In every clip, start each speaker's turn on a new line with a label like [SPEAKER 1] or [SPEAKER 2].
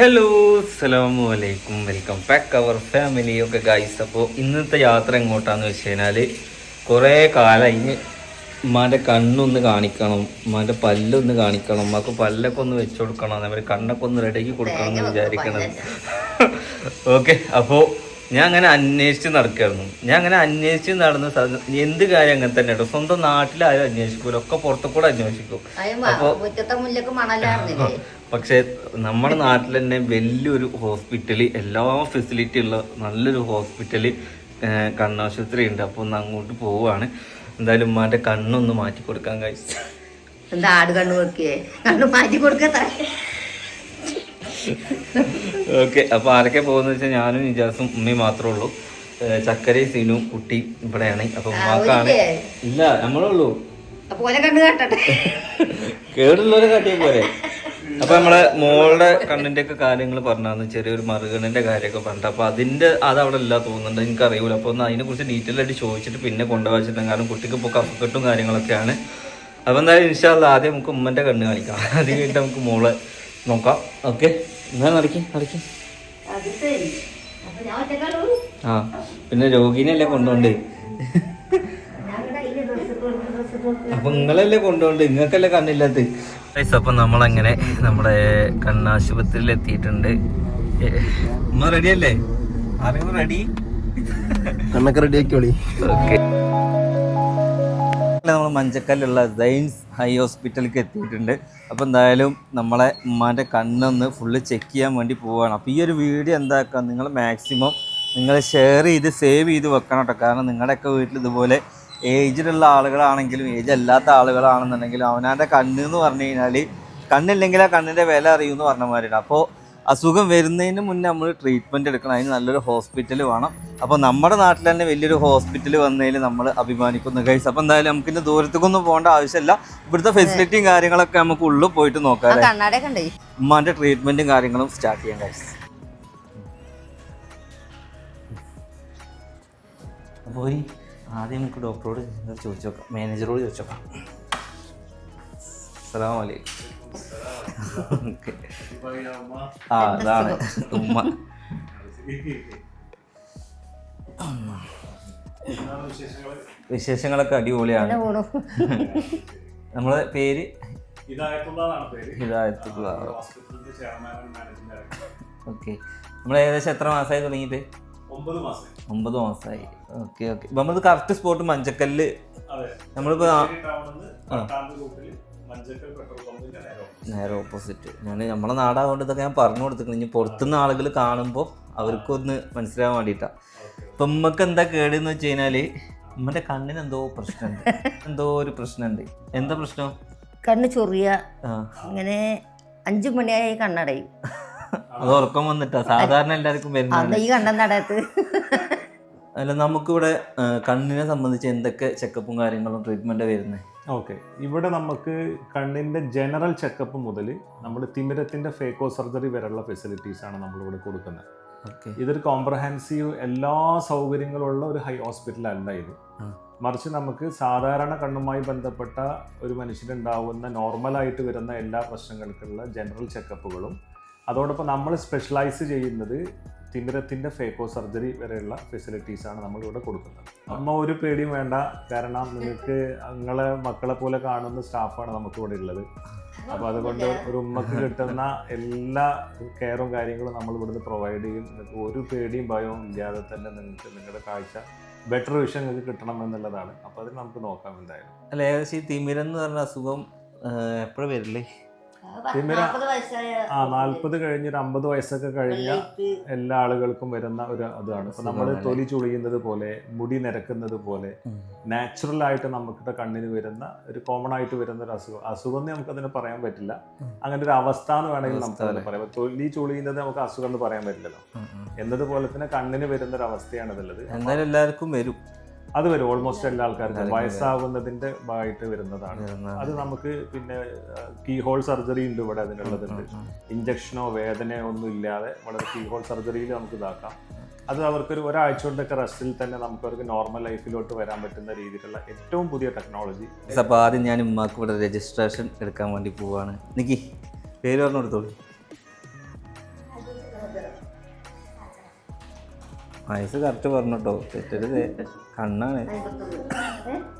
[SPEAKER 1] Hello അസ്സലാമു അലൈക്കും, welcome back അവർ family ഒക്കെ ഗൈസ്. അപ്പോൾ ഇന്നത്തെ യാത്ര എങ്ങോട്ടാന്ന് വെച്ച് കഴിഞ്ഞാൽ കുറേ കാലമായി ഉമ്മാൻ്റെ കണ്ണൊന്ന് കാണിക്കണം, ഉമ്മാൻ്റെ പല്ലൊന്ന് കാണിക്കണം, ഉമ്മക്ക് പല്ലൊക്കെ ഒന്ന് വെച്ച് കൊടുക്കണം, അതേപോലെ കണ്ണൊക്കെ ഒന്ന് റെഡിയാക്കി കൊടുക്കണം എന്ന് വിചാരിക്കണത്. ഓക്കെ, അപ്പോൾ ഞാൻ അങ്ങനെ അന്വേഷിച്ച് നടക്കുകയായിരുന്നു. നടന്ന എന്ത് കാര്യം അങ്ങനെ തന്നെ കേട്ടോ. സ്വന്തം നാട്ടിലാരും അന്വേഷിക്കൂല, ഒക്കെ പുറത്തു കൂടെ അന്വേഷിക്കും. അപ്പോൾ പക്ഷേ നമ്മുടെ നാട്ടിൽ തന്നെ വലിയൊരു ഹോസ്പിറ്റൽ, എല്ലാ ഫെസിലിറ്റി ഉള്ള നല്ലൊരു ഹോസ്പിറ്റൽ, കണ്ണാശുപത്രി ഉണ്ട്. അപ്പോൾ ഒന്ന് അങ്ങോട്ട് പോവുകയാണ്. എന്തായാലും ഉമ്മാൻ്റെ കണ്ണൊന്ന് മാറ്റി കൊടുക്കാൻ കഴിച്ചു. ഓക്കെ, അപ്പോൾ ആരൊക്കെ പോകുന്നത് വെച്ചാൽ ഞാനും നിജാസും ഉമ്മയും മാത്രമേ ഉള്ളൂ. ചക്കരയും സീനും കുട്ടി ഇവിടെയാണ്. അപ്പോൾ ഉമ്മാക്കാണ് ഇല്ല, നമ്മളേ ഉള്ളൂ. കേടുള്ളവരെ കാട്ടിയ പോലെ. അപ്പൊ നമ്മളെ മോളുടെ കണ്ണിന്റെ ഒക്കെ കാര്യങ്ങൾ പറഞ്ഞാന്ന്, ചെറിയൊരു മറുകണ്ണിന്റെ കാര്യമൊക്കെ പറഞ്ഞിട്ട്. അപ്പൊ അതവിടെ ഇല്ല തോന്നുന്നുണ്ട്, എനിക്ക് അറിയൂല. അപ്പൊ ഒന്ന് അതിനെ കുറിച്ച് ഡീറ്റെയിൽ ആയിട്ട് ചോദിച്ചിട്ട് പിന്നെ കൊണ്ടുപോയിച്ചിട്ടുണ്ട്. കാരണം കുട്ടിക്ക് ഇപ്പോൾ കഫക്കെട്ടും കാര്യങ്ങളൊക്കെയാണ്. അപ്പൊ എന്തായാലും ഇൻഷാ അല്ലാഹ് ആദ്യം നമുക്ക് ഉമ്മന്റെ കണ്ണ് കാണിക്കാം, അത് കഴിഞ്ഞിട്ട് നമുക്ക് മോളെ നോക്കാം. ഓക്കെ, എന്നാ നടക്കി. ആ പിന്നെ രോഗീനെയല്ലേ കൊണ്ടുപോണ്ടേ, അപ്പൊ നിങ്ങളല്ലേ കൊണ്ടുപോണ്ട്, നിങ്ങൾക്കല്ലേ കണ്ണില്ലാത്ത. അപ്പൊ നമ്മളങ്ങനെ നമ്മുടെ കണ്ണാശുപത്രിയിൽ എത്തിയിട്ടുണ്ട്. ഉമ്മ റെഡി അല്ലേ? ആരെങ്കിലും റെഡി? കണ്ണൊക്കെ റെഡി ആക്കിയോളി. ഓക്കെ, നമ്മൾ മഞ്ചക്കല്ലുള്ള സൈൻസ് ഹൈ ഹോസ്പിറ്റലിലേക്ക് എത്തിയിട്ടുണ്ട്. അപ്പോൾ എന്തായാലും നമ്മളെ ഉമ്മാൻ്റെ കണ്ണൊന്ന് ഫുള്ള് ചെക്ക് ചെയ്യാൻ വേണ്ടി പോവുകയാണ്. അപ്പോൾ ഈ ഒരു വീഡിയോ എന്താക്കുക, നിങ്ങൾ മാക്സിമം നിങ്ങൾ ഷെയർ ചെയ്ത് സേവ് ചെയ്ത് വെക്കണം കേട്ടോ. കാരണം നിങ്ങളുടെയൊക്കെ വീട്ടിൽ ഇതുപോലെ ഏജിലുള്ള ആളുകളാണെങ്കിലും ഏജ് അല്ലാത്ത ആളുകളാണെന്നുണ്ടെങ്കിലും അവനാൻ്റെ കണ്ണ് എന്ന് പറഞ്ഞു കഴിഞ്ഞാൽ കണ്ണില്ലെങ്കിൽ ആ കണ്ണിൻ്റെ വില അറിയുമെന്ന് പറഞ്ഞ മാതിരിയാണ്. അപ്പോൾ അസുഖം വരുന്നതിന് മുന്നേ നമ്മൾ ട്രീറ്റ്മെൻറ്റ് എടുക്കണം, അതിന് നല്ലൊരു ഹോസ്പിറ്റൽ വേണം. അപ്പോൾ നമ്മുടെ നാട്ടിൽ തന്നെ വലിയൊരു ഹോസ്പിറ്റൽ വന്നതിൽ നമ്മൾ അഭിമാനിക്കുന്നു ഗൈസ്. അപ്പോൾ എന്തായാലും നമുക്കിന്ന് ദൂരത്തേക്കൊന്നും പോകേണ്ട ആവശ്യമില്ല, ഇവിടുത്തെ ഫെസിലിറ്റിയും കാര്യങ്ങളൊക്കെ നമുക്ക് ഉള്ളിൽ പോയിട്ട് നോക്കാം. ഉമ്മാൻ്റെ ട്രീറ്റ്മെൻറ്റും കാര്യങ്ങളും സ്റ്റാർട്ട് ചെയ്യാം ഗൈസ്. അപ്പോൾ ആദ്യം നമുക്ക് ഡോക്ടറോട് ചോദിച്ചു നോക്കാം, മാനേജറോട് ചോദിച്ചു നോക്കാം. അസ്സലാമു അലൈക്കും. ഓക്കെ, ആ അതാണ് ഉമ്മ. വിശേഷങ്ങളൊക്കെ അടിപൊളിയാണ്. നമ്മളെ പേര് ഹിദായത്തുള്ള. ഓക്കെ, നമ്മൾ ഏകദേശം എത്ര മാസമായി തുടങ്ങിയിട്ട്? 9 മാസമായി. Okay okay. ഇപ്പം നമ്മൾ കറക്റ്റ് സ്പോട്ട് മഞ്ചക്കല്ല്. നമ്മളിപ്പോൾ നേരെ ഓപ്പോസിറ്റ്. നമ്മളെ നാടാകൊണ്ട് ഇതൊക്കെ ഞാൻ പറഞ്ഞു കൊടുത്തിട്ടുണ്ട്. ഇനി പുറത്തുനിന്ന് ആളുകൾ കാണുമ്പോൾ അവർക്കൊന്ന് മനസ്സിലാവാൻ വേണ്ടിയിട്ടാണ്. ഇപ്പം ഉമ്മക്ക് എന്താ കേടെന്ന് വെച്ച് കഴിഞ്ഞാൽ ഉമ്മൻ്റെ കണ്ണിന് എന്തോ പ്രശ്നമുണ്ട്, എന്തോ ഒരു പ്രശ്നമുണ്ട്. എന്താ പ്രശ്നം?
[SPEAKER 2] കണ്ണ് ചൊറിയ, അങ്ങനെ 5 മണിയായി കണ്ണടയും.
[SPEAKER 1] അത് ഉറക്കം വന്നിട്ടാ സാധാരണ എല്ലാവർക്കും വരുന്നത്
[SPEAKER 2] ഈ കണ്ണടത്ത്.
[SPEAKER 1] അല്ല, നമുക്കിവിടെ കണ്ണിനെ സംബന്ധിച്ച് എന്തൊക്കെ ചെക്കപ്പും കാര്യങ്ങളും ട്രീറ്റ്മെന്റ് വരുന്നത്?
[SPEAKER 3] ഓക്കെ, ഇവിടെ നമുക്ക് കണ്ണിൻ്റെ ജനറൽ ചെക്കപ്പ് മുതൽ നമ്മുടെ തിമിരത്തിൻ്റെ ഫേക്കോ സർജറി വരെയുള്ള ഫെസിലിറ്റീസാണ് നമ്മളിവിടെ കൊടുക്കുന്നത്. ഇതൊരു കോംപ്രഹെൻസീവ് എല്ലാ സൗകര്യങ്ങളുള്ള ഒരു ഹൈ ഹോസ്പിറ്റലല്ല ഇത്. മറിച്ച് നമുക്ക് സാധാരണ കണ്ണുമായി ബന്ധപ്പെട്ട ഒരു മനുഷ്യനുണ്ടാവുന്ന നോർമലായിട്ട് വരുന്ന എല്ലാ പ്രശ്നങ്ങൾക്കുള്ള ജനറൽ ചെക്കപ്പുകളും, അതോടൊപ്പം നമ്മൾ സ്പെഷ്യലൈസ് ചെയ്യുന്നത് തിമിരത്തിൻ്റെ ഫേക്കോ സർജറി വരെയുള്ള ഫെസിലിറ്റീസാണ് നമ്മളിവിടെ കൊടുക്കുന്നത്. അമ്മ ഒരു പേടിയും വേണ്ട, കാരണം നിങ്ങൾക്ക് നിങ്ങളെ മക്കളെ പോലെ കാണുന്ന സ്റ്റാഫാണ് നമുക്കിവിടെ ഉള്ളത്. അപ്പോൾ അതുകൊണ്ട് ഒരു ഉമ്മക്ക് കിട്ടുന്ന എല്ലാ കെയറും കാര്യങ്ങളും നമ്മൾ ഇവിടുന്ന് പ്രൊവൈഡ് ചെയ്യും. നിങ്ങൾക്ക് ഒരു പേടിയും ഭയവും ഇല്ലാതെ തന്നെ നിങ്ങൾക്ക് നിങ്ങളുടെ കാഴ്ച ബെറ്റർ വിഷൻ നിങ്ങൾക്ക് കിട്ടണം എന്നുള്ളതാണ്. അപ്പോൾ അത് നമുക്ക് നോക്കാം എന്തായാലും.
[SPEAKER 1] അല്ല, ഏകദേശം ഈ തിമിരം എന്ന് പറഞ്ഞ അസുഖം എപ്പോഴും വരില്ലേ?
[SPEAKER 3] തിമിര 40 കഴിഞ്ഞ് ഒരു 50 വയസ്സൊക്കെ കഴിഞ്ഞ എല്ലാ ആളുകൾക്കും വരുന്ന ഒരു അതാണ്. ഇപ്പൊ നമ്മൾ തൊലി ചുളിയുന്നത് പോലെ, മുടി നിരക്കുന്നത് പോലെ നാച്ചുറൽ ആയിട്ട് നമുക്കിടെ കണ്ണിന് വരുന്ന ഒരു കോമൺ ആയിട്ട് വരുന്ന ഒരു അസുഖം എന്ന് നമുക്കതിന് പറയാൻ പറ്റില്ല. അങ്ങനെ ഒരു അവസ്ഥ എന്ന് വേണമെങ്കിൽ നമുക്ക് പറയാം. തൊലി ചുളിയുന്നത് നമുക്ക് അസുഖം എന്ന് പറയാൻ പറ്റില്ലല്ലോ. എന്നതുപോലെ തന്നെ കണ്ണിന് വരുന്ന ഒരു അവസ്ഥയാണ് ഇതുള്ളത്.
[SPEAKER 1] എന്തായാലും എല്ലാവർക്കും വരും,
[SPEAKER 3] അത് വരും. ഓൾമോസ്റ്റ് എല്ലാ ആൾക്കാർക്കും വയസ്സാവുന്നതിന്റെ ഭാഗമായിട്ട് വരുന്നതാണ്. അത് നമുക്ക് പിന്നെ കീ ഹോൾ സർജറി ഉണ്ട് ഇവിടെ, അതിനുള്ളതുണ്ട്. ഇഞ്ചക്ഷനോ വേദനയോ ഒന്നും ഇല്ലാതെ വളരെ കീ ഹോൾ സർജറിയിൽ നമുക്ക് ഇതാക്കാം. അത് അവർക്കൊരു ഒരാഴ്ച കൊണ്ടൊക്കെ റെസ്റ്റിൽ തന്നെ നമുക്കവർക്ക് നോർമൽ ലൈഫിലോട്ട് വരാൻ പറ്റുന്ന രീതിയിലുള്ള ഏറ്റവും പുതിയ ടെക്നോളജി.
[SPEAKER 1] അപ്പോൾ ആദ്യം ഞാൻ ഉമ്മാക്ക് ഇവിടെ രജിസ്ട്രേഷൻ എടുക്കാൻ വേണ്ടി പോവാണ്. നിക്കി പേര് പറഞ്ഞു കൊടുത്തോളൂ. വയസ്സ് കറക്റ്റ് പറഞ്ഞിട്ടോ, തെറ്റരുത്. കണ്ണാണ്.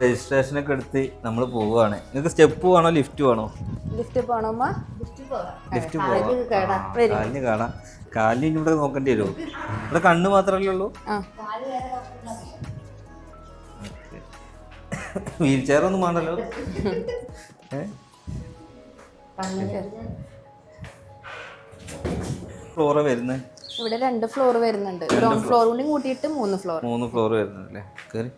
[SPEAKER 1] രജിസ്ട്രേഷനൊക്കെ എടുത്ത് നമ്മൾ പോവുകയാണ്. നിങ്ങൾക്ക് സ്റ്റെപ്പ് വേണോ ലിഫ്റ്റ് വേണോ?
[SPEAKER 4] ലിഫ്റ്റ് പോകണമ്മ.
[SPEAKER 1] ലിഫ്റ്റ് പോവാം. കാലിന് കാണാം. കാലിന് ഇവിടെ നോക്കേണ്ടി വരുമോ? ഇവിടെ കണ്ണ് മാത്രമല്ലേ ഉള്ളൂ. വീൽ ചെയർ ഒന്നും വേണ്ടല്ലോ. ഫ്ലോറ് വരുന്നത്
[SPEAKER 4] ഇവിടെ 2 ഫ്ലോർ വരുന്നുണ്ട്. ഗ്രൗണ്ട് ഫ്ലോർ കൂടി കൂട്ടിയിട്ട് 3 ഫ്ലോർ.
[SPEAKER 1] 3 ഫ്ലോർ വരുന്നല്ലേ. കേറി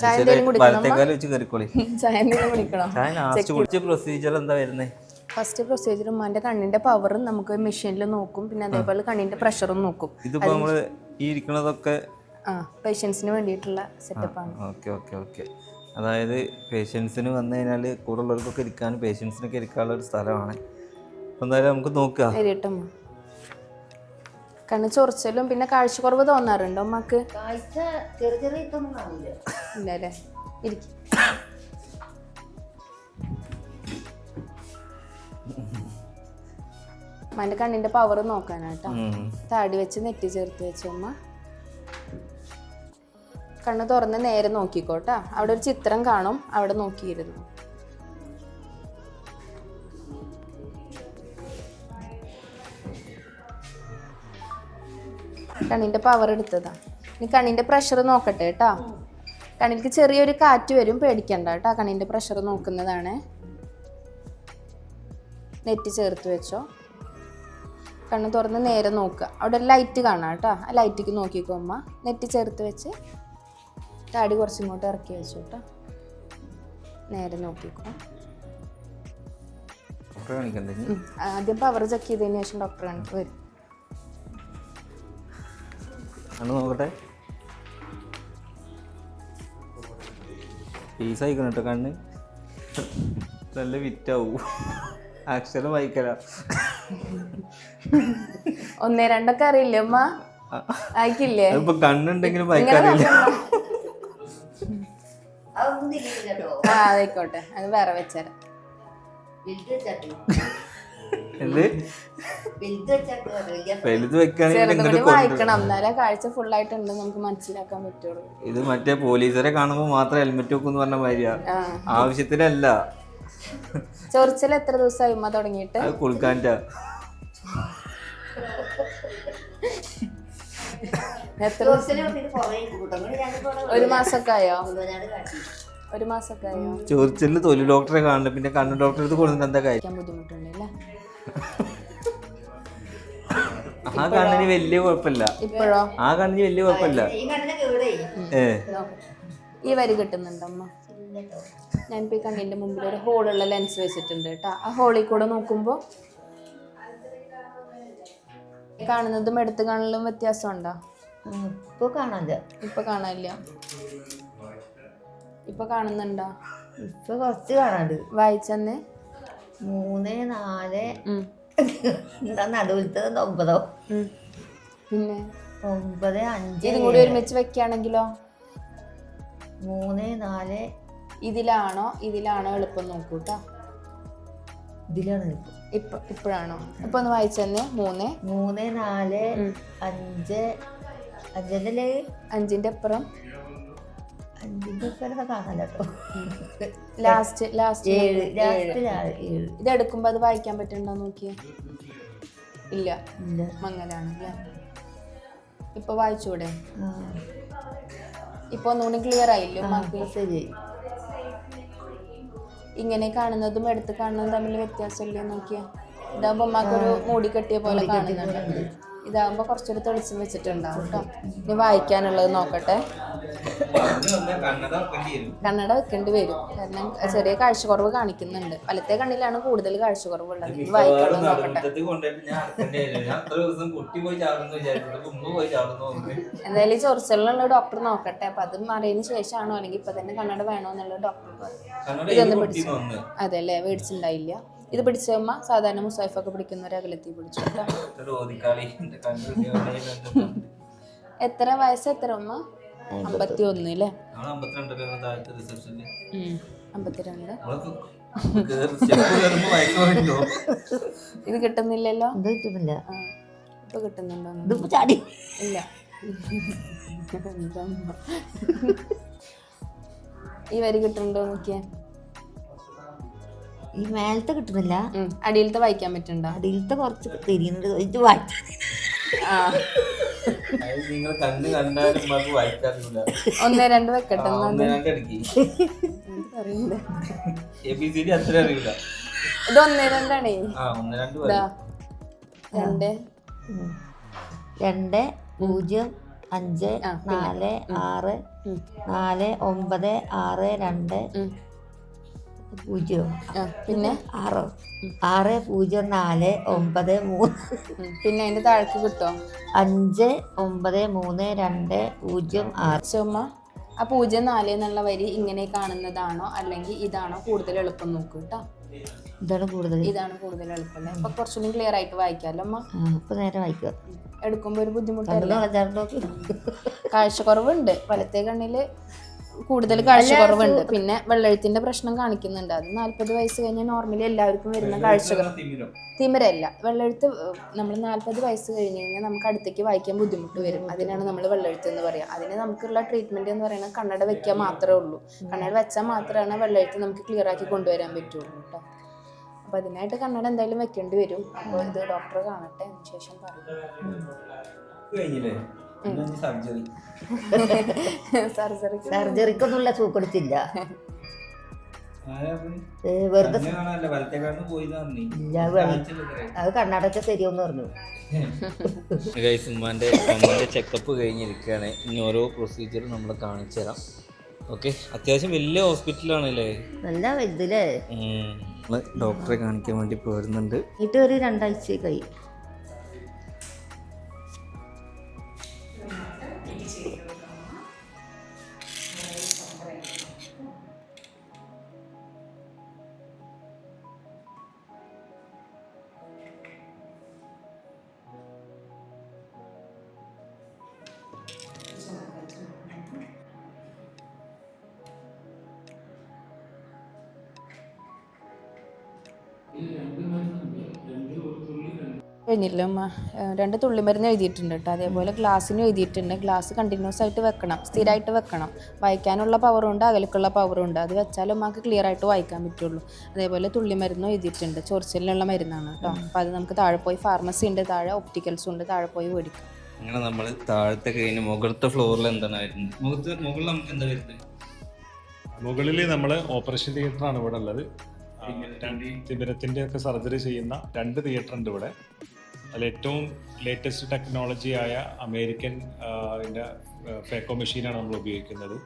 [SPEAKER 4] ചായ എന്തെങ്കിലും കുടിക്കണം?
[SPEAKER 1] വലത്തേക്കാലം വെച്ച് കയറിക്കോളി.
[SPEAKER 4] ചായ എന്തെങ്കിലും കുടിക്കണം?
[SPEAKER 1] ചായ ലാസ്റ്റ് കുടിച്ച പ്രൊസീജിയർ എന്താ വരുന്നത്?
[SPEAKER 4] ഫസ്റ്റ് പ്രൊസീജിയർ ഉമ്മാന്റെ കണ്ണിന്റെ പവറും നമുക്ക് മെഷീനിൽ നോക്കും. പിന്നെ അതേപോലെ കണ്ണിന്റെ പ്രഷറും നോക്കും.
[SPEAKER 1] ഇതിപ്പോ നമ്മള് ഈ ഇരിക്കുന്നതൊക്കെ
[SPEAKER 4] പേഷ്യൻസിന് വേണ്ടിയിട്ടുള്ള സെറ്റപ്പാണ്.
[SPEAKER 1] Okay okay okay. അതായത് പേഷ്യൻസിന് വന്നു കഴിഞ്ഞാൽ കൂടെ ഉള്ളവർക്കൊക്കെ ഇരിക്കാനും പേഷ്യൻസിനൊക്കെ ഇരിക്കാനുള്ള ഒരു സ്ഥലമാണ്. അപ്പോൾ എന്തായാലും നമുക്ക് നോക്കാം.
[SPEAKER 4] ശരിയട്ടമ്മ. കണ്ണ് ചൊറിച്ചലും പിന്നെ കാഴ്ചക്കുറവ് തോന്നാറുണ്ടോ അമ്മക്ക്?
[SPEAKER 2] കാഴ്ച ചെറിയ ചെറിയ ഇതൊന്നും കാണില്ല.
[SPEAKER 4] ഇല്ല അല്ലേ? ഇരിക്കും. അമ്മന്റെ കണ്ണിന്റെ പവർ നോക്കാനാട്ടോ. താടി വെച്ച് നെറ്റി ചേർത്ത് വെച്ചു അമ്മ. കണ്ണ് തുറന്ന് നേരെ നോക്കിക്കോട്ടാ. അവിടെ ഒരു ചിത്രം കാണും, അവിടെ നോക്കിയിരുന്നു. കണ്ണിന്റെ പവർ എടുത്തതാ. ഇനി കണ്ണിന്റെ പ്രഷർ നോക്കട്ടെ കേട്ടാ. കണ്ണിലേക്ക് ചെറിയൊരു കാറ്റ് വരും, പേടിക്കണ്ട കേട്ടാ. കണ്ണിന്റെ പ്രഷർ നോക്കുന്നതാണ്. നെറ്റ് ചേർത്ത് വെച്ചോ. കണ്ണ് തുറന്ന് നേരെ നോക്കുക. അവിടെ ഒരു ലൈറ്റ് കാണാം കേട്ടോ. ആ ലൈറ്റിക്ക് നോക്കിക്കോ അമ്മ. നെറ്റ് ചേർത്ത് വെച്ച് താടി കുറച്ചിങ്ങോട്ട് ഇറക്കി വെച്ചു കേട്ടോ. നേരെ നോക്കിക്കോ. ആദ്യം പവർ ചെക്ക് ചെയ്തതിന് ശേഷം ഡോക്ടർ കാണിക്ക് വരും.
[SPEAKER 1] നോക്കട്ടെ. പീസ് ആയിക്കണം കേട്ടോ. കണ്ണ് നല്ല വിറ്റാവും. അക്ഷരം വായിക്കല.
[SPEAKER 4] 1, 2 അറിയില്ലേ അമ്മ? അയക്കില്ലേ?
[SPEAKER 1] ഇപ്പൊ കണ്ണുണ്ടെങ്കിലും വായിക്കാറില്ല.
[SPEAKER 4] ആയിക്കോട്ടെ, അത് വേറെ വെച്ചേരാം.
[SPEAKER 1] വലുത് വെക്കാണെങ്കിൽ
[SPEAKER 4] വായിക്കണം, എന്നാലേ കാഴ്ച ഫുൾ ആയിട്ടുണ്ട് നമുക്ക് മനസ്സിലാക്കാൻ പറ്റുള്ളൂ.
[SPEAKER 1] ഇത് മറ്റേ പോലീസരെ കാണുമ്പോ മാത്രം ഹെൽമെറ്റ് വെക്കും പറഞ്ഞ മാതിരിയാ. ആവശ്യത്തിനല്ല.
[SPEAKER 4] ചൊറിച്ചൽ എത്ര ദിവസമായി ഉമ്മ തുടങ്ങിയിട്ട്?
[SPEAKER 1] കുളിക്കാൻ്റെ
[SPEAKER 4] ഒരു മാസൊക്കെ ആയോ? 1 മാസൊക്കെ ആയോ?
[SPEAKER 1] ചൊറിച്ചലിന് തൊലി ഡോക്ടറെ കാണണം, പിന്നെ കണ്ണ് ഡോക്ടറെ അടുത്ത് കൊടുത്തിട്ട് എന്താ കാര്യം?
[SPEAKER 4] ബുദ്ധിമുട്ടുണ്ടല്ലേ?
[SPEAKER 1] ആ കണ്ണിന് വലിയ കുഴപ്പമില്ല.
[SPEAKER 4] ഇപ്പോഴോ?
[SPEAKER 1] ആ കണ്ണിന് വലിയ കുഴപ്പമില്ല.
[SPEAKER 4] ഈ വരി കിട്ടുന്നുണ്ടോ അമ്മ? ഞാനിപ്പോ ഈ കണ്ണിന്റെ മുമ്പിൽ ഒരു ഹോളുള്ള ലെൻസ് വെച്ചിട്ടുണ്ട് കേട്ടോ. ആ ഹോളിൽ കൂടെ നോക്കുമ്പോ കാണുന്നതും എടുത്ത് കാണലും വ്യത്യാസം ഉണ്ടോ?
[SPEAKER 2] ഇപ്പൊ കാണാനില്ല.
[SPEAKER 4] ഇപ്പൊ കാണാനില്ല. ഇപ്പൊ കാണുന്നുണ്ടോ?
[SPEAKER 2] ഇപ്പൊ കുറച്ച് കാണാണ്ട്.
[SPEAKER 4] വായിച്ചെന്ന്
[SPEAKER 2] 3, 4 എന്താ നടുവിലത്തെ 9.
[SPEAKER 4] പിന്നെ
[SPEAKER 2] 9, 5
[SPEAKER 4] ഇതും കൂടി ഒരുമിച്ച് വെക്കുകയാണെങ്കിലോ?
[SPEAKER 2] 3, 4
[SPEAKER 4] ഇതിലാണോ എളുപ്പം നോക്കൂട്ടാ.
[SPEAKER 2] ഇതിലാണ്
[SPEAKER 4] ഇപ്പോഴാണോ? ഇപ്പൊ ഒന്ന് വായിച്ചെന്ന്. 3,
[SPEAKER 2] 4, 5 5
[SPEAKER 4] 5ന്റെ അപ്പുറം
[SPEAKER 2] 5ന്റെ അപ്പുറം കാണാലോ.
[SPEAKER 4] ലാസ്റ്റ്
[SPEAKER 2] 7.
[SPEAKER 4] ഇത് എടുക്കുമ്പോ അത് വായിക്കാൻ പറ്റണ്ടോ നോക്കിയേ? ഇല്ല, മങ്ങലാണ് അല്ലേ? ഇപ്പൊ വായിച്ചൂടെ? ഇപ്പൊ ഒന്നുകൂടി ക്ലിയർ ആയില്ലോ?
[SPEAKER 2] ശരി.
[SPEAKER 4] ഇങ്ങനെ കാണുന്നതും എടുത്ത് കാണുന്നതും തമ്മിൽ വ്യത്യാസമില്ലേ നോക്കിയാ? ഇതാകുമ്പോ അമ്മക്കൊരു മൂടി കെട്ടിയ പോലെ കാണുന്നുണ്ട്. ഇതാകുമ്പോ കുറച്ചൊരു തെളിച്ചം വെച്ചിട്ടുണ്ടാവും കേട്ടോ. ഇനി വായിക്കാനുള്ളത് നോക്കട്ടെ. കണ്ണട വെക്കേണ്ടി വരും, കാരണം ചെറിയ കാഴ്ചക്കുറവ് കാണിക്കുന്നുണ്ട്. വലത്തെ കണ്ണിലാണ് കൂടുതൽ കാഴ്ചക്കുറവുള്ളത്. ഇത് വായിക്കാനുള്ളത് നോക്കട്ടെ. എന്തായാലും ഈ ചൊറിച്ചലിനുള്ള ഡോക്ടർ നോക്കട്ടെ. അപ്പൊ അത് മാറിയതിന് ശേഷമാണോ അല്ലെങ്കിൽ ഇപ്പൊ തന്നെ കണ്ണട വേണോ എന്നുള്ളത് ഡോക്ടർ പറയും. ഇതൊന്നും പിടിച്ചു. അതെ അല്ലേ? മേടിച്ചിട്ടുണ്ടായില്ല. ഇത് പിടിച്ചമ്മ സാധാരണ മുസാഫൊക്കെ പിടിക്കുന്ന ഒരു അകലത്തി പിടിച്ചു കേട്ടോ. എത്ര വയസ്സ്? എത്ര അമ്മ? 51 അല്ലേ? 52. ഇത് കിട്ടുന്നില്ലല്ലോ. ഇപ്പൊ കിട്ടുന്നുണ്ടോ?
[SPEAKER 2] ഇതിപ്പോ ചാടി
[SPEAKER 4] ഇല്ല. എന്തമ്മ. ഈ വരി കിട്ടുന്നുണ്ടോ നോക്കിയേ.
[SPEAKER 2] ഈ മേലത്തെ കിട്ടുന്നില്ല,
[SPEAKER 4] അടിയിലത്തെ വായിക്കാൻ പറ്റുന്നുണ്ടോ?
[SPEAKER 2] അടിയിലത്തെ കുറച്ച് തിരിയുന്നുണ്ട്. ഇത് വായിക്കാൻ
[SPEAKER 4] ആ,
[SPEAKER 1] നിങ്ങൾ കണ്ണ് കണ്ടാലും വായിക്കാറില്ല.
[SPEAKER 4] 1 2 വെക്കട്ടെ. അറിയില്ല,
[SPEAKER 1] ABCD അത്ര അറിയില്ല.
[SPEAKER 4] ഇത് 1 2 ആണേ.
[SPEAKER 1] 1 2
[SPEAKER 4] 2
[SPEAKER 2] 2 0 5 4 6 4 9 6 2 0
[SPEAKER 4] പിന്നെ
[SPEAKER 2] 6 6 0 4 9 3
[SPEAKER 4] പിന്നെ അതിന്റെ താഴേക്ക് കിട്ടോ?
[SPEAKER 2] 5 9 3 2 0 6.
[SPEAKER 4] ചുമ ആ 0 4 എന്നുള്ള വരി ഇങ്ങനെ കാണുന്നതാണോ അല്ലെങ്കിൽ ഇതാണോ കൂടുതൽ എളുപ്പം നോക്കൂ കേട്ടോ.
[SPEAKER 2] ഇതാണ് കൂടുതൽ
[SPEAKER 4] എളുപ്പം അല്ലേ? അപ്പൊ കുറച്ചുകൂടി ക്ലിയർ ആയിട്ട് വായിക്കാമല്ലോ അമ്മ.
[SPEAKER 2] ഇപ്പൊ നേരെ വായിക്കുക.
[SPEAKER 4] എടുക്കുമ്പോ ഒരു ബുദ്ധിമുട്ടല്ല. കാഴ്ചക്കുറവുണ്ട്, വലത്തെ കണ്ണില് കൂടുതൽ കാഴ്ചക്കുറവുണ്ട്. പിന്നെ വെള്ളെഴുത്തിന്റെ പ്രശ്നം കാണിക്കുന്നുണ്ട്. അത് 40 വയസ്സ് കഴിഞ്ഞാൽ നോർമലി എല്ലാവർക്കും വരുന്ന കാഴ്ചക്കുറവ്. തിമിരല്ല, വെള്ളെഴുത്ത് നമ്മൾ 40 വയസ്സ് കഴിഞ്ഞ് കഴിഞ്ഞാൽ നമുക്ക് അടുത്തേക്ക് വായിക്കാൻ ബുദ്ധിമുട്ട് വരും. അതിനാണ് നമ്മൾ വെള്ളെഴുത്ത് എന്ന് പറയുക. അതിന് നമുക്കുള്ള ട്രീറ്റ്മെന്റ് എന്ന് പറയുന്നത് കണ്ണട വെക്കാൻ മാത്രമേ ഉള്ളൂ. കണ്ണട വെച്ചാൽ മാത്രമാണ് വെള്ളെഴുത്ത് നമുക്ക് ക്ലിയർ ആക്കി കൊണ്ടുവരാൻ പറ്റുള്ളൂ കേട്ടോ. അപ്പൊ അതിനായിട്ട് കണ്ണട എന്തായാലും വെക്കേണ്ടി വരും. അപ്പോൾ ഇത് ഡോക്ടറെ കാണട്ടെ, അതിന് ശേഷം പറയും.
[SPEAKER 2] സർജറിക്കൊന്നുമില്ല, സൂക്കൊടുത്തില്ല. വെറുതെ അത് കണ്ണടച്ച ശരിയെന്ന് പറഞ്ഞു.
[SPEAKER 1] ഉമ്മാന്റെ ചെക്കപ്പ് കഴിഞ്ഞിരിക്കുകയാണ്. ഇനി ഓരോ പ്രൊസീജിയർ നമ്മൾ കാണിച്ചു തരാം. ഓക്കെ, അത്യാവശ്യം വലിയ ഹോസ്പിറ്റലാണല്ലേ?
[SPEAKER 2] നല്ല വലുതല്ലേ?
[SPEAKER 1] ഡോക്ടറെ കാണിക്കാൻ വേണ്ടി പോരുന്നുണ്ട്.
[SPEAKER 2] ഇത് ഒരു 2 ആഴ്ച കഴിയും.
[SPEAKER 4] കഴിഞ്ഞില്ല അമ്മ. 2 തുള്ളിമരുന്ന് എഴുതിയിട്ടുണ്ട് കേട്ടോ. അതേപോലെ ഗ്ലാസ്സിനും എഴുതിയിട്ടുണ്ട്. ഗ്ലാസ് കണ്ടിന്യൂസ് ആയിട്ട് വെക്കണം, സ്ഥിരമായിട്ട് വെക്കണം. വായിക്കാനുള്ള പവറുണ്ട്, അകലക്കുള്ള പവറുണ്ട്. അത് വെച്ചാലും നമുക്ക് ക്ലിയർ ആയിട്ട് വായിക്കാൻ പറ്റുള്ളൂ. അതേപോലെ തുള്ളിമരുന്നും എഴുതിയിട്ടുണ്ട്. ചൊറിച്ചിലിനുള്ള മരുന്നാണ് കേട്ടോ. അപ്പോൾ അത് നമുക്ക് താഴെ പോയി, ഫാർമസി ഉണ്ട് താഴെ, ഒപ്റ്റിക്കൽസും ഉണ്ട്, താഴെ പോയി മേടിക്കാം.
[SPEAKER 1] അങ്ങനെ നമ്മൾ താഴത്തെ കഴിഞ്ഞ് മുകളിലത്തെ ഫ്ലോറിൽ എന്താണ് മുകളിൽ നമുക്ക് എന്താ വരുന്നത്?
[SPEAKER 3] മുകളിൽ നമ്മൾ ഓപ്പറേഷൻ തിയേറ്റർ ആണ് ഇവിടെ ഉള്ളത്. തിമിരത്തിൻ്റെ ഒക്കെ സർജറി ചെയ്യുന്ന 2 തിയേറ്റർ ഉണ്ട് ഇവിടെ. അതിൽ ഏറ്റവും ലേറ്റസ്റ്റ് ടെക്നോളജി ആയ അമേരിക്കൻ ഫേക്കോ മെഷീനാണ് നമ്മൾ ഉപയോഗിക്കുന്നത്.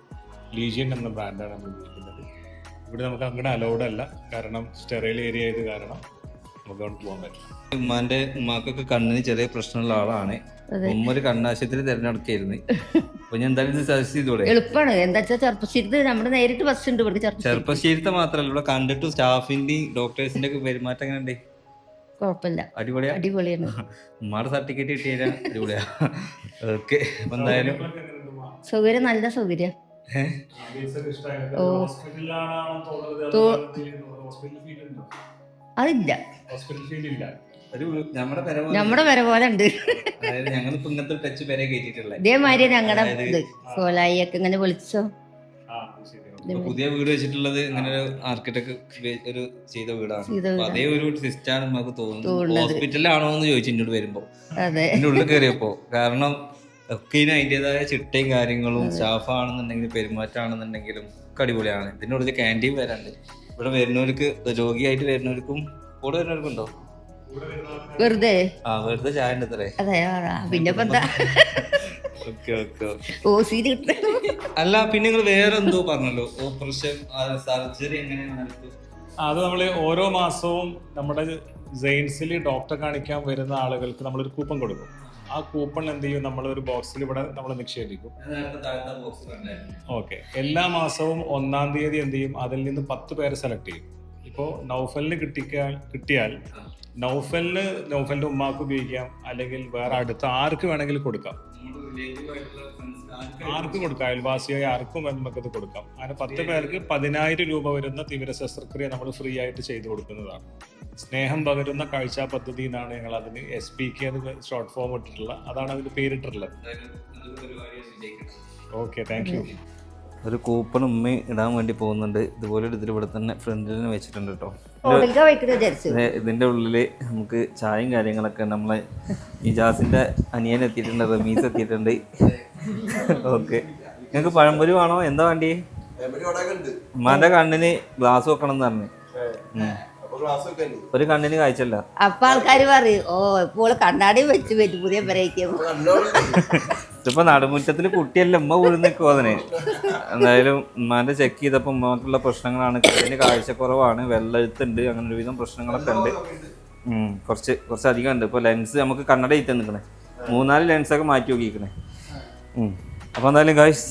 [SPEAKER 3] ലീജിയൻ എന്ന ബ്രാൻഡാണ് നമ്മൾ ഉപയോഗിക്കുന്നത്. ഇവിടെ നമുക്ക് അങ്ങനെ അലൗഡ് അല്ല, കാരണം സ്റ്റെറൈൽ ഏരിയ ആയത് കാരണം നമുക്ക് അവിടെ പോകാൻ പറ്റില്ല.
[SPEAKER 1] ഉമ്മാക്കൊക്കെ കണ്ണിന് ചെറിയ പ്രശ്നമുള്ള ആളാണ്. ഉമ്മ ഒരു കണ്ണാശുപത്രി തിരഞ്ഞെടുക്കായിരുന്നു. അപ്പൊ ഞാൻ എന്തായാലും ഇത് സജസ്റ്റ് ചെയ്തോളെ.
[SPEAKER 2] എളുപ്പമാണ്. എന്താ വെച്ചാൽ ചെറുപ്പശ്ശേരി നമ്മുടെ നേരിട്ട് ബസ് ഉണ്ട് ഇവിടെ.
[SPEAKER 1] ചെറുപ്പശ്ശേരിത്തെ മാത്രമല്ല, ഇവിടെ കണ്ടിട്ട് സ്റ്റാഫിന്റെയും ഡോക്ടേഴ്സിന്റെ ഒക്കെ പെരുമാറ്റം എങ്ങനെ ഉണ്ട്?
[SPEAKER 2] കുഴപ്പമില്ല,
[SPEAKER 1] അടിപൊളിയാണ്. ഉമ്മാടെ സർട്ടിഫിക്കറ്റ് കിട്ടിയാൽ അടിപൊളിയാ. ഓക്കെ, അപ്പൊ എന്തായാലും
[SPEAKER 2] സൗകര്യം, നല്ല സൗകര്യം. അതില്ല, നമ്മുടെ പെര പോലെ ഉണ്ട്.
[SPEAKER 1] ഞങ്ങളിപ്പോ ഇങ്ങനത്തെ ടച്ച് പെര കയറ്റിട്ടുള്ളത്
[SPEAKER 2] ഇതേമാതിരി ഞങ്ങളുടെ കോലായി ഒക്കെ ഇങ്ങനെ വിളിച്ചോ.
[SPEAKER 1] പുതിയ വീട് വെച്ചിട്ടുള്ളത് ഇങ്ങനെ ഒരു ആർക്കിടെക്ട് ഒരു ചെയ്ത വീടാണ്. അതേ ഒരു സിസ്റ്റാണ് നമുക്ക് തോന്നുന്നത്. ഹോസ്പിറ്റലാണോ എന്ന് ചോദിച്ചു എന്നോട് വരുമ്പോ, എന്റെ ഉള്ളിൽ കയറിയപ്പോ. കാരണം ഒക്കെ ഇതിന് അതിൻ്റെതായ ചിട്ടയും കാര്യങ്ങളും, സ്റ്റാഫ് ആണെന്നുണ്ടെങ്കിലും പെരുമാറ്റമാണെന്നുണ്ടെങ്കിലും ഒക്കെ അടിപൊളിയാണ്. ഇതിനുള്ളിൽ ക്യാൻറ്റീൻ വരാണ്ട്. ഇവിടെ വരുന്നവർക്ക്, രോഗിയായിട്ട് വരുന്നവർക്കും കൂടെ വരുന്നവർക്കും ഉണ്ടോ?
[SPEAKER 2] വെറുതെ
[SPEAKER 1] വെറുതെ ചായ ഉണ്ട് അത്രേ.
[SPEAKER 2] അതെ, പിന്നെ
[SPEAKER 1] അല്ല, പിന്നെ നിങ്ങൾ വേറെ എന്തോ പറഞ്ഞല്ലോ, ഓപ്പറേഷൻ സർജറി എങ്ങനെയാണ്?
[SPEAKER 3] അത് നമ്മൾ ഓരോ മാസവും നമ്മുടെ സെയിൻസിൽ ഡോക്ടറെ കാണിക്കാൻ വരുന്ന ആളുകൾക്ക് നമ്മളൊരു കൂപ്പൺ കൊടുക്കും. ആ കൂപ്പൺ എന്ത് ചെയ്യും, നമ്മളൊരു ബോക്സിൽ ഇവിടെ നമ്മൾ നിക്ഷേപിക്കും. ഓക്കെ, എല്ലാ മാസവും 1-ാം തീയതി എന്ത് ചെയ്യും, അതിൽ നിന്ന് 10 പേരെ സെലക്ട് ചെയ്യും. ഇപ്പോൾ നൗഫലിന് കിട്ടിയാൽ നൗഫലിന്റെ ഉമ്മാക്ക് ഉപയോഗിക്കാം, അല്ലെങ്കിൽ വേറെ അടുത്ത ആർക്ക് വേണമെങ്കിലും കൊടുക്കാം. ആർക്കും കൊടുക്കാം, അയൽവാസിയായ ആർക്കും നമുക്കത് കൊടുക്കാം. അങ്ങനെ 10 പേർക്ക് 10,000 രൂപ വരുന്ന തിമിര ശസ്ത്രക്രിയ നമ്മൾ ഫ്രീ ആയിട്ട് ചെയ്തു കൊടുക്കുന്നതാണ്. സ്നേഹം പകരുന്ന കാഴ്ച പദ്ധതി എന്നാണ് ഞങ്ങൾ അതിന് SPK എന്ന് ഷോർട്ട് ഫോം ഇട്ടിട്ടുള്ള, അതാണ് അതിന് പേരിട്ടിട്ടുള്ളത്. Okay, thank you.
[SPEAKER 1] ഒരു കൂപ്പൺ ഉമ്മ ഇടാൻ വേണ്ടി പോകുന്നുണ്ട്. ഇതുപോലെ ഇതിൽ ഇവിടെ തന്നെ ഫ്രണ്ടിൽ വെച്ചിട്ടുണ്ട് കേട്ടോ. ഇതിൻ്റെ ഉള്ളിൽ നമുക്ക് ചായയും കാര്യങ്ങളൊക്കെ നമ്മളെ ഇജാസിൻ്റെ അനിയൻ എത്തിയിട്ടുണ്ട്, റമീസ് എത്തിയിട്ടുണ്ട്. ഓക്കെ, നിങ്ങൾക്ക് പഴംപൊരി വേണോ? എന്താ വേണ്ടി? ഉമ്മാൻ്റെ കണ്ണിന് ഗ്ലാസ് വെക്കണം എന്ന് പറഞ്ഞു. ഒരു കണ്ണിന് കാഴ്ചല്ല.
[SPEAKER 2] അപ്പൊ ആൾക്കാര് പറയും, ഓ ഇപ്പോൾ കണ്ണാടി വെച്ച് പറ്റും പുതിയ പെരയ്ക്കും.
[SPEAKER 1] ഇതിപ്പോ നടുമുറ്റത്തിൽ കുട്ടിയല്ല, ഉമ്മ വീട് നിൽക്കുമോ അതിന്. എന്തായാലും ഉമ്മാന്റെ ചെക്ക് ചെയ്തപ്പോൾ ഉമ്മാക്കുള്ള പ്രശ്നങ്ങളാണ്. കണ്ണിന് കാഴ്ചക്കുറവാണ്, വെള്ളെഴുത്തുണ്ട്, അങ്ങനെ ഒരുവിധം പ്രശ്നങ്ങളൊക്കെ ഉണ്ട്. കുറച്ചധികം ഉണ്ട്. ഇപ്പോൾ ലെൻസ് നമുക്ക് കണ്ണട ഇട്ട് നിൽക്കണേ, 3-4 ലെൻസൊക്കെ മാറ്റി നോക്കിക്കണേ. അപ്പോൾ എന്തായാലും ഗൈസ്,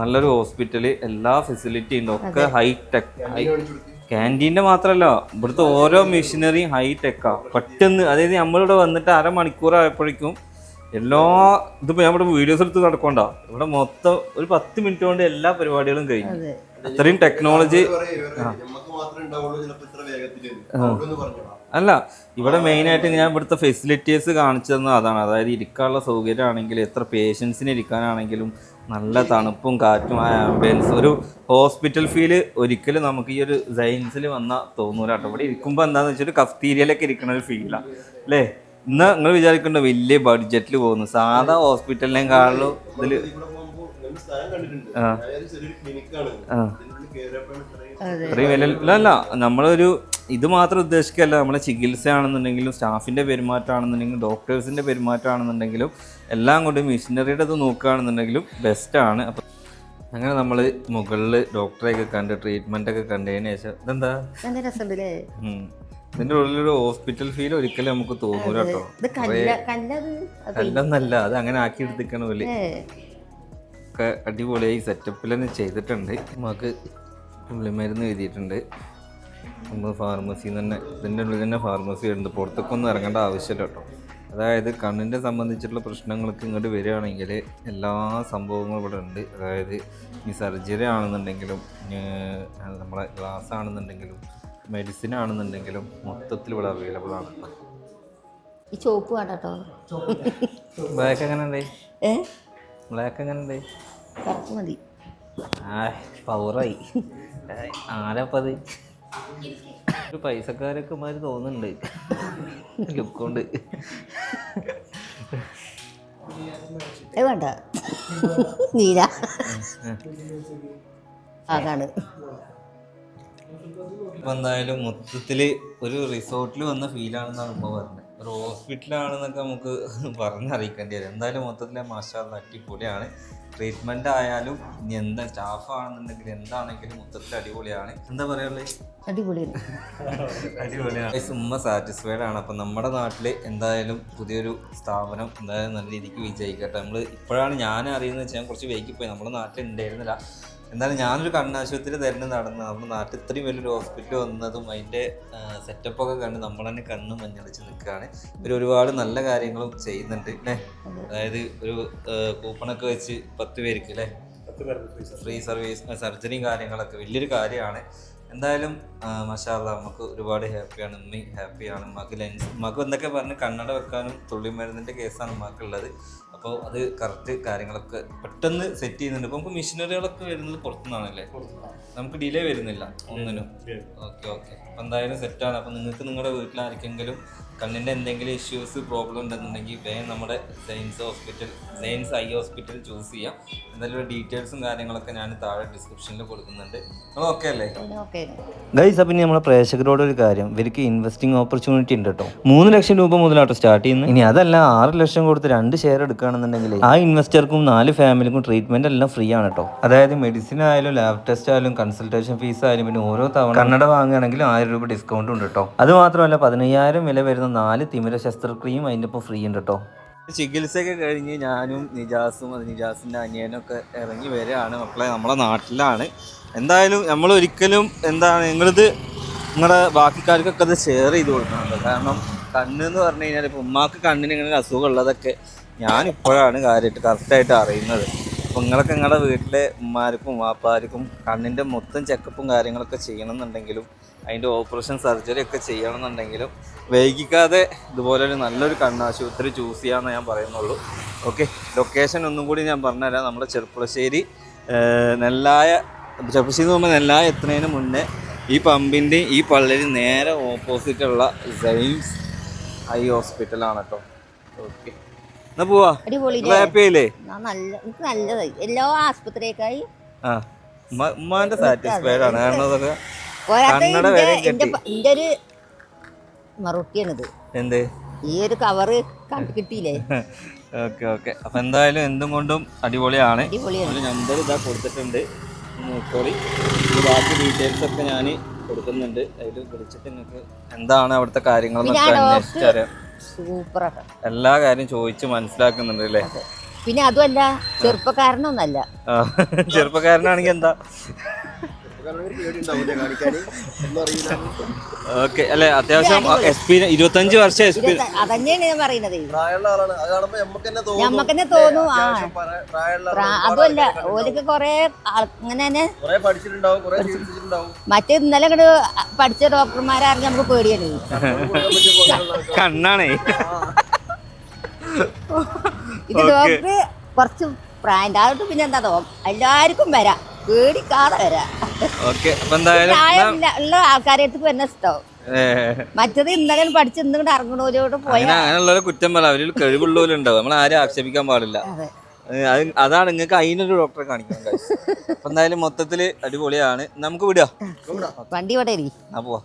[SPEAKER 1] നല്ലൊരു ഹോസ്പിറ്റല്, എല്ലാ ഫെസിലിറ്റി ഉണ്ട്, ഒക്കെ ഹൈടെക്. ക്യാൻറ്റീൻ്റെ മാത്രമല്ല, ഇവിടുത്തെ ഓരോ മെഷീനറിയും ഹൈടെക്കാണ്. പെട്ടെന്ന്, അതായത് നമ്മളിവിടെ വന്നിട്ട് അരമണിക്കൂറായപ്പോഴേക്കും എല്ലാ ഇതിപ്പോൾ ഞാൻ ഇവിടെ വീഡിയോസ് എടുത്ത് നടക്കണ്ട, ഇവിടെ മൊത്തം ഒരു 10 മിനിറ്റ് കൊണ്ട് എല്ലാ പരിപാടികളും കഴിഞ്ഞു. അത്രയും ടെക്നോളജി. അല്ല, ഇവിടെ മെയിനായിട്ട് ഞാൻ ഇവിടുത്തെ ഫെസിലിറ്റീസ് കാണിച്ചു തന്നത് അതാണ്. അതായത് ഇരിക്കാനുള്ള സൗകര്യമാണെങ്കിലും, എത്ര പേഷ്യൻസിന് ഇരിക്കാനാണെങ്കിലും, നല്ല തണുപ്പും കാറ്റും, ആംബിയൻസ്, ഒരു ഹോസ്പിറ്റൽ ഫീല് ഒരിക്കലും നമുക്ക് ഈ ഒരു സയൻസിൽ വന്നാൽ തോന്നൂല കേട്ടോ. ഇവിടെ ഇരിക്കുമ്പോൾ എന്താണെന്ന് വെച്ചാൽ ഒരു കഫ്തീരിയയിലൊക്കെ ഇരിക്കുന്ന ഒരു ഫീലാണ് അല്ലേ. ഇന്ന് നിങ്ങൾ വിചാരിക്കേണ്ട വലിയ ബഡ്ജറ്റിൽ പോകുന്നു, സാധാ ഹോസ്പിറ്റലിനെക്കാളും ഇതിൽ ഇത്രയും വില അല്ല. നമ്മളൊരു ഇത് മാത്രം ഉദ്ദേശിക്കല്ല, നമ്മളെ ചികിത്സയാണെന്നുണ്ടെങ്കിലും, സ്റ്റാഫിൻ്റെ പെരുമാറ്റമാണെന്നുണ്ടെങ്കിലും, ഡോക്ടേഴ്സിൻ്റെ പെരുമാറ്റമാണെന്നുണ്ടെങ്കിലും, എല്ലാം കൊണ്ട് മെഷീനറിയുടെ ഇത് നോക്കുകയാണെന്നുണ്ടെങ്കിലും ബെസ്റ്റാണ്. അപ്പം അങ്ങനെ നമ്മൾ മുകളിൽ ഡോക്ടറെയൊക്കെ കണ്ട് ട്രീറ്റ്മെൻറ്റൊക്കെ കണ്ടതിന് ശേഷം ഇതെന്താ ഇതിൻ്റെ ഉള്ളിലൊരു ഹോസ്പിറ്റൽ ഫീൽ ഒരിക്കലും നമുക്ക് തോന്നൂല കേട്ടോ. കല്ലൊന്നല്ല, അത് അങ്ങനെ ആക്കി എടുത്തിക്കണ ഒക്കെ അടിപൊളിയായി സെറ്റപ്പിൽ തന്നെ ചെയ്തിട്ടുണ്ട്. നമുക്ക് പുള്ളിമരുന്ന് എഴുതിയിട്ടുണ്ട്. നമ്മൾ ഫാർമസിയിൽ നിന്ന് തന്നെ, ഇതിൻ്റെ ഉള്ളിൽ തന്നെ ഫാർമസി ഉണ്ട്, പുറത്തേക്കൊന്നും ഇറങ്ങേണ്ട ആവശ്യമില്ല കേട്ടോ. അതായത് കണ്ണിൻ്റെ സംബന്ധിച്ചിട്ടുള്ള പ്രശ്നങ്ങൾക്ക് ഇങ്ങോട്ട് വരികയാണെങ്കിൽ എല്ലാ സംഭവങ്ങളും ഇവിടെ ഉണ്ട്. അതായത് ഈ സർജറി ആണെന്നുണ്ടെങ്കിലും, നമ്മളെ ഗ്ലാസ് ആണെന്നുണ്ടെങ്കിലും, മെഡിസിൻ ആണെന്നുണ്ടെങ്കിലും മൊത്തത്തിൽ ഇവിടെ അവൈലബിൾ ആണ്.
[SPEAKER 2] ഈ ചോപ്പ് വേണ്ടോ?
[SPEAKER 1] ബ്ലാക്ക് എങ്ങനെ ഉണ്ട്? ബ്ലാക്ക് എങ്ങനെ ഉണ്ട്?
[SPEAKER 2] കറുപ്പ് മതി.
[SPEAKER 1] പവറായി. ആരപ്പത്? ഒരു പൈസക്കാരൊക്കെ മാതിരി തോന്നുന്നുണ്ട് ലുക്കൊണ്ട്.
[SPEAKER 2] വേണ്ട നീല അതാണ്.
[SPEAKER 1] ഇപ്പം എന്തായാലും മൊത്തത്തിൽ ഒരു റിസോർട്ടിൽ വന്ന ഫീലാണെന്നാണ് ഉമ്മ പറഞ്ഞത്. ഒരു ഹോസ്പിറ്റലാണെന്നൊക്കെ നമുക്ക് പറഞ്ഞറിയിക്കേണ്ടി വരും. എന്തായാലും മൊത്തത്തിൽ മാഷാഅല്ലാഹ് അടിപൊളിയാണ്. ട്രീറ്റ്മെൻ്റ് ആയാലും ഇനി എന്താ സ്റ്റാഫാണെന്നുണ്ടെങ്കിലും എന്താണെങ്കിലും മൊത്തത്തിൽ അടിപൊളിയാണ്. എന്താ പറയാനുള്ളത്? അടിപൊളിയാണ്. ഉമ്മ സാറ്റിസ്ഫൈഡ് ആണ്. അപ്പം നമ്മുടെ നാട്ടിൽ എന്തായാലും പുതിയൊരു സ്ഥാപനം എന്തായാലും നല്ല രീതിക്ക് വിജയിക്കട്ടെ. നമ്മൾ ഇപ്പോഴാണ് ഞാൻ അറിയുന്നത് വെച്ചാൽ കുറച്ച് വൈകിപ്പോയി, നമ്മുടെ നാട്ടിൽ ഉണ്ടായിരുന്നില്ല. എന്തായാലും ഞാനൊരു കണ്ണാശുപത്രി തന്നെ നടന്നത്, നമ്മുടെ നാട്ടിൽ ഇത്രയും വലിയൊരു ഹോസ്പിറ്റൽ വന്നതും അതിൻ്റെ സെറ്റപ്പൊക്കെ കണ്ട് നമ്മൾ തന്നെ കണ്ണ് മഞ്ഞളിച്ച് നിൽക്കുകയാണ്. ഇവർ ഒരുപാട് നല്ല കാര്യങ്ങളും ചെയ്യുന്നുണ്ട് അല്ലേ. അതായത് ഒരു കൂപ്പണൊക്കെ വെച്ച് 10 പേർക്ക് അല്ലേ ഫ്രീ സർവീസ്, സർജറിയും കാര്യങ്ങളൊക്കെ വലിയൊരു കാര്യമാണ്. എന്തായാലും മാഷാഅല്ലാഹ് നമുക്ക് ഒരുപാട് ഹാപ്പിയാണ്. ഉമ്മി ഹാപ്പിയാണ്. ഉമ്മക്ക് എന്തൊക്കെ പറഞ്ഞ് കണ്ണട വെക്കാനും തുള്ളിമരുന്നിൻ്റെ കേസാണ് ഉമ്മക്കുള്ളത്. അപ്പോൾ അത് കറക്റ്റ് കാര്യങ്ങളൊക്കെ പെട്ടെന്ന് സെറ്റ് ചെയ്യുന്നുണ്ട്. ഇപ്പോൾ നമുക്ക് മെഷീനറികളൊക്കെ വരുന്നത് പുറത്തുനിന്നാണല്ലേ, നമുക്ക് ഡിലേ വരുന്നില്ല ഒന്നിനും. ഓക്കെ. അപ്പോൾ എന്തായാലും സെറ്റാണ്. അപ്പോൾ നിങ്ങൾക്ക് നിങ്ങളുടെ വീട്ടിലാർക്കെങ്കിലും കണ്ണിൻ്റെ എന്തെങ്കിലും ഇഷ്യൂസ് പ്രോബ്ലം ഉണ്ടെന്നുണ്ടെങ്കിൽ വേഗം നമ്മുടെ സയൻസ് ഐ ഹോസ്പിറ്റൽ ചൂസ് ചെയ്യാം. എന്തായാലും ഡീറ്റെയിൽസും കാര്യങ്ങളൊക്കെ ഞാൻ താഴെ ഡിസ്ക്രിപ്ഷനിൽ കൊടുക്കുന്നുണ്ട്. ഓക്കെ അല്ലേ ഗൈസ്? അപ്പം ഇനി നമ്മളെ പ്രേക്ഷകരോട് ഒരു കാര്യം, ഇവർക്ക് ഇൻവെസ്റ്റിംഗ് ഓപ്പർച്യൂണിറ്റി ഉണ്ട് കേട്ടോ. 3 ലക്ഷം രൂപ മുതലാട്ടോ സ്റ്റാർട്ട് ചെയ്യുന്നത്. ഇനി അതല്ല 6 ലക്ഷം കൊടുത്ത് 2 ഷെയർ എടുക്കുകയാണെന്നുണ്ടെങ്കിൽ ആ ഇൻവെസ്റ്റർക്കും 4 ഫാമിലിക്കും ട്രീറ്റ്മെന്റ് എല്ലാം ഫ്രീ ആണ് കേട്ടോ. അതായത് മെഡിസിൻ ആയാലും ലാബ് ടെസ്റ്റ് ആയാലും കൺസൾട്ടേഷൻ ഫീസ് ആയാലും പിന്നെ ഓരോ തവണ കണ്ണട വാങ്ങുകയാണെങ്കിൽ 1000 രൂപ ഡിസ്കൗണ്ട് ഉണ്ട് കേട്ടോ. അത് മാത്രമല്ല 15,000 വില വരുന്ന 4 തിമിര ശസ്ത്രക്രിയയും അതിൻ്റെ ഒപ്പം ഫ്രീ ഉണ്ട് കേട്ടോ. ചികിത്സയൊക്കെ കഴിഞ്ഞ് ഞാനും നിജാസും നിജാസിൻ്റെ അനിയനൊക്കെ ഇറങ്ങി വരികയാണ്. മക്കളെ നമ്മളെ നാട്ടിലാണ്. എന്തായാലും നമ്മൾ ഒരിക്കലും നിങ്ങളിത് നിങ്ങളുടെ ബാക്കിക്കാർക്കൊക്കെ അത് ഷെയർ ചെയ്ത് കൊടുക്കുന്നുണ്ട്. കാരണം കണ്ണെന്ന് പറഞ്ഞു കഴിഞ്ഞാൽ ഇപ്പോൾ ഉമ്മാക്ക് കണ്ണിന് ഇങ്ങനെ ഒരു അസുഖം ഉള്ളതൊക്കെ ഞാനിപ്പോഴാണ് കാര്യമായിട്ട് കറക്റ്റായിട്ട് അറിയുന്നത്. അപ്പോൾ നിങ്ങളൊക്കെ നിങ്ങളുടെ വീട്ടിലെ ഉമ്മാർക്കും വാപ്പാർക്കും കണ്ണിൻ്റെ മൊത്തം ചെക്കപ്പും കാര്യങ്ങളൊക്കെ ചെയ്യണമെന്നുണ്ടെങ്കിലും അതിൻ്റെ ഓപ്പറേഷൻ സർജറി ഒക്കെ ചെയ്യണമെന്നുണ്ടെങ്കിലും വൈകിക്കാതെ ഇതുപോലൊരു നല്ലൊരു കണ്ണാശുപത്രി ചൂസ് ചെയ്യാമെന്ന് ഞാൻ പറയുന്നുള്ളൂ. ഓക്കെ, ലൊക്കേഷൻ ഒന്നും കൂടി ഞാൻ പറഞ്ഞുതരാം. നമ്മുടെ ചെർപ്പുളശ്ശേരി നെല്ലായ, ചെർപ്പുളശ്ശേരി എന്ന് പറയുമ്പോൾ നെല്ലായ എത്തുന്നതിന് മുന്നേ ഈ പമ്പിൻ്റെ ഈ പള്ളിയിൽ നേരെ ഓപ്പോസിറ്റുള്ള സൈൻസ് ഐ ഹോസ്പിറ്റലാണ് കേട്ടോ. ഓക്കെ, എന്നാ പോവാ. ഹാപ്പിയായില്ലേ?
[SPEAKER 2] എനിക്ക് നല്ലതായി എല്ലാ ആസ്പത്രിയേക്കായി.
[SPEAKER 1] ആ, ഉമ്മാന്റെ സാറ്റിസ്ഫൈഡ് ആണ്. കാരണം അതൊക്കെ
[SPEAKER 2] എന്റെ ഒരു മറുപടിയാണിത്.
[SPEAKER 1] എന്ത്
[SPEAKER 2] ഈ ഒരു കവറ് കണ്ടു കിട്ടിയില്ലേ?
[SPEAKER 1] Okay okay. അപ്പൊ എന്തായാലും എന്തും കൊണ്ടും അടിപൊളിയാണ്.
[SPEAKER 2] അടിപൊളിയാണ്.
[SPEAKER 1] ഒരു നമ്പർ ഇതാ കൊടുത്തിട്ടുണ്ട്, നോക്കോളി. ബാക്കി ഡീറ്റെയിൽസ് ഒക്കെ ഞാൻ കൊടുക്കുന്നുണ്ട്. അതിൽ വിളിച്ചിട്ട് നിങ്ങൾക്ക് എന്താണ് അവിടുത്തെ കാര്യങ്ങളെന്നൊക്കെ അന്വേഷിച്ചറിയാം.
[SPEAKER 2] സൂപ്പറാണ്.
[SPEAKER 1] എല്ലാ കാര്യം ചോദിച്ച് മനസ്സിലാക്കുന്നുണ്ട് അല്ലേ?
[SPEAKER 2] പിന്നെ അതുമല്ല, ചെറുപ്പക്കാരനൊന്നല്ല.
[SPEAKER 1] ചെറുപ്പക്കാരനാണെങ്കിൽ എന്താ ഓക്കെ അല്ലെ, അത്യാവശ്യം എക്സ്പീരിയൻസ്, 25 വർഷം എക്സ്പീരിയൻസ്.
[SPEAKER 2] അതന്നെയാണ് ഞാൻ പറയുന്നത്. ഞമ്മക്കെന്നെ തോന്നും. അതുമല്ല, ഓലൊക്കെ കൊറേ ഇങ്ങനെ തന്നെ മറ്റേ ഇന്നലെ ഇങ്ങോട്ട് പഠിച്ച ഡോക്ടർമാരാണെങ്കിൽ നമുക്ക് പേടിയാണ്.
[SPEAKER 1] കണ്ണാണേ
[SPEAKER 2] ഇത് ഡോക്ടർ കുറച്ച് പ്രായം ആയിട്ട് പിന്നെ എന്താ എല്ലാവർക്കും വരാം, പേടിക്കാതെ വരാം. ഉള്ള ആൾക്കാരേക്ക് വരുന്ന ഇഷ്ടം. മറ്റത് ഇന്നലെ പഠിച്ച് ഇന്നുകൊണ്ട് ഇറങ്ങണോരോട് പോയാൽ
[SPEAKER 1] അങ്ങനെയുള്ളവരെ കുറ്റം പറയാം. അവരിൽ കഴിവുള്ളവരുണ്ടാവും, നമ്മൾ ആരും ആക്ഷേപിക്കാൻ പാടില്ല. അതാണ് നിങ്ങൾക്ക് അതിനൊരു ഡോക്ടറെ കാണിക്കണം. അപ്പൊ എന്തായാലും മൊത്തത്തില് അടിപൊളിയാണ്. നമുക്ക് വിടുക,
[SPEAKER 2] വണ്ടി ഇവിടെ
[SPEAKER 1] പോവാ.